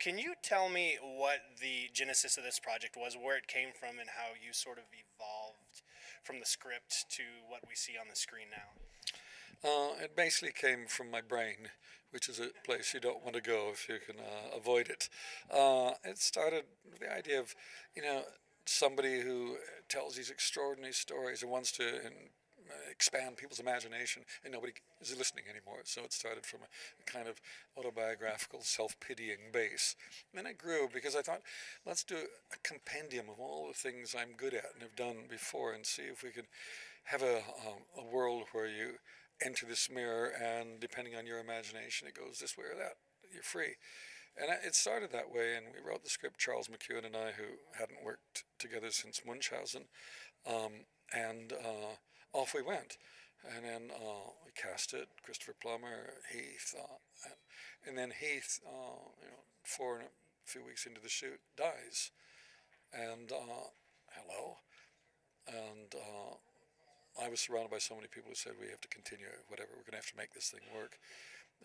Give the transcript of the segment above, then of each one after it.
Can you tell me what the genesis of this project was, where it came from, and how you sort of evolved from the script to what we see on the screen now? It basically came from my brain, which is a place you don't want to go if you can avoid it. It started with the idea of, you know, somebody who tells these extraordinary stories and wants to expand people's imagination, and nobody is listening anymore. So it started from a kind of autobiographical, self-pitying base. And then it grew because I thought, let's do a compendium of all the things I'm good at and have done before, and see if we could have a world where you enter this mirror, and depending on your imagination, it goes this way or that. You're free. And it started that way, and we wrote the script, Charles McEwen and I, who hadn't worked together since Munchausen, and off we went. And then we cast it, Christopher Plummer, Heath, and then Heath, four and a few weeks into the shoot, dies. And hello. And I was surrounded by so many people who said, we have to continue, whatever, we're going to have to make this thing work.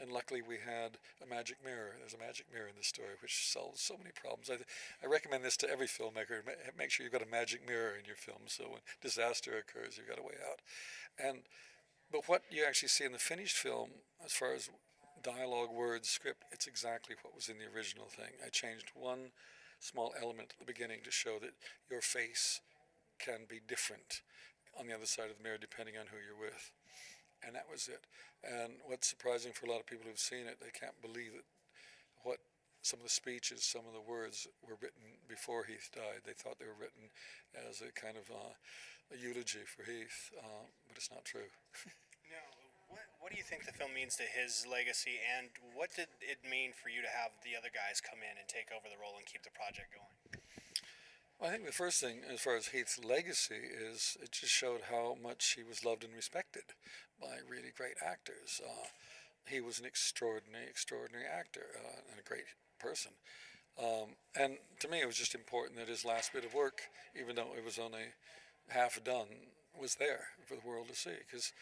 And luckily we had a magic mirror. There's a magic mirror in this story which solves so many problems. I recommend this to every filmmaker. Make sure you've got a magic mirror in your film, so when disaster occurs, you've got a way out. But what you actually see in the finished film, as far as dialogue, words, script, it's exactly what was in the original thing. I changed one small element at the beginning to show that your face can be different on the other side of the mirror depending on who you're with. And that was it. And what's surprising for a lot of people who've seen it, they can't believe that what some of the speeches, some of the words were written before Heath died. They thought they were written as a kind of a eulogy for Heath, but it's not true. Now, what do you think the film means to his legacy, and what did it mean for you to have the other guys come in and take over the role and keep the project going? Well, I think the first thing, as far as Heath's legacy, is it just showed how much he was loved and respected by really great actors. He was an extraordinary, extraordinary actor and a great person. And to me, it was just important that his last bit of work, even though it was only half done, was there for the world to see, because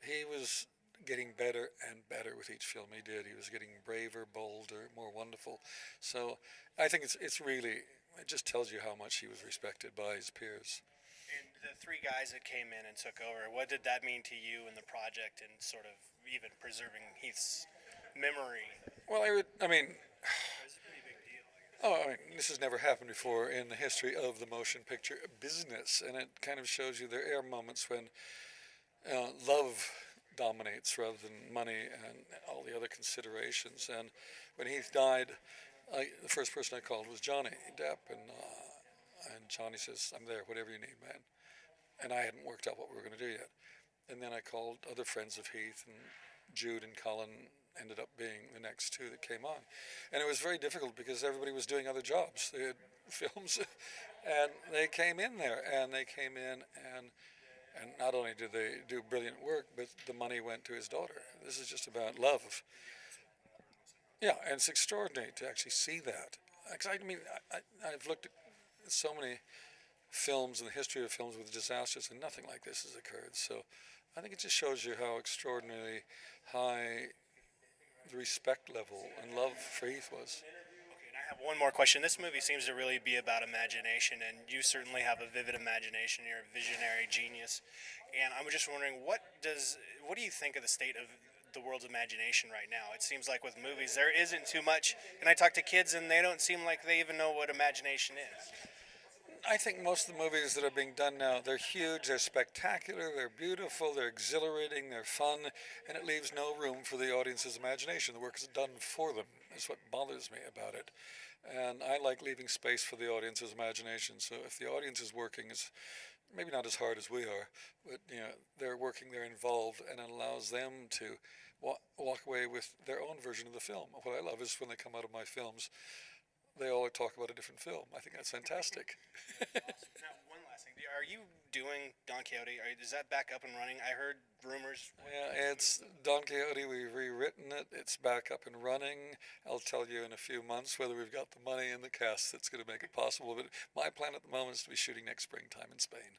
he was getting better and better with each film he did. He was getting braver, bolder, more wonderful. So I think it's really, it just tells you how much he was respected by his peers. And the three guys that came in and took over, what did that mean to you and the project, and sort of even preserving Heath's memory? Well, I mean, It was a pretty big deal, I guess. oh, I mean, this has never happened before in the history of the motion picture business, and it kind of shows you there are moments when love dominates rather than money and all the other considerations. And when Heath died, the first person I called was Johnny Depp, and Johnny says, "I'm there, whatever you need, man." And I hadn't worked out what we were going to do yet. And then I called other friends of Heath, and Jude and Colin ended up being the next two that came on. And it was very difficult because everybody was doing other jobs. They had films, and they came in there, and they came in, and not only did they do brilliant work, but the money went to his daughter. This is just about love. Yeah, and it's extraordinary to actually see that. 'Cause I mean, I've looked at so many films in the history of films with disasters, and nothing like this has occurred. So I think it just shows you how extraordinarily high the respect level and love for Heath was. Okay, and I have one more question. This movie seems to really be about imagination, and you certainly have a vivid imagination. You're a visionary genius, and I'm just wondering, what do you think of the state of the world's imagination right now? It seems like with movies there isn't too much, and I talk to kids and they don't seem like they even know what imagination is. I think most of the movies that are being done now, they're huge, they're spectacular, they're beautiful, they're exhilarating, they're fun, and it leaves no room for the audience's imagination. The work is done for them. That's what bothers me about it. And I like leaving space for the audience's imagination. So if the audience is working as maybe not as hard as we are, but they're working, they're involved, and it allows them to walk away with their own version of the film. What I love is when they come out of my films, they all talk about a different film. I think that's fantastic. Awesome. Now, one last thing. Are you doing Don Quixote? Is that back up and running? I heard rumors. Yeah, it's Don Quixote. We've rewritten it. It's back up and running. I'll tell you in a few months whether we've got the money and the cast that's going to make it possible. But my plan at the moment is to be shooting next springtime in Spain.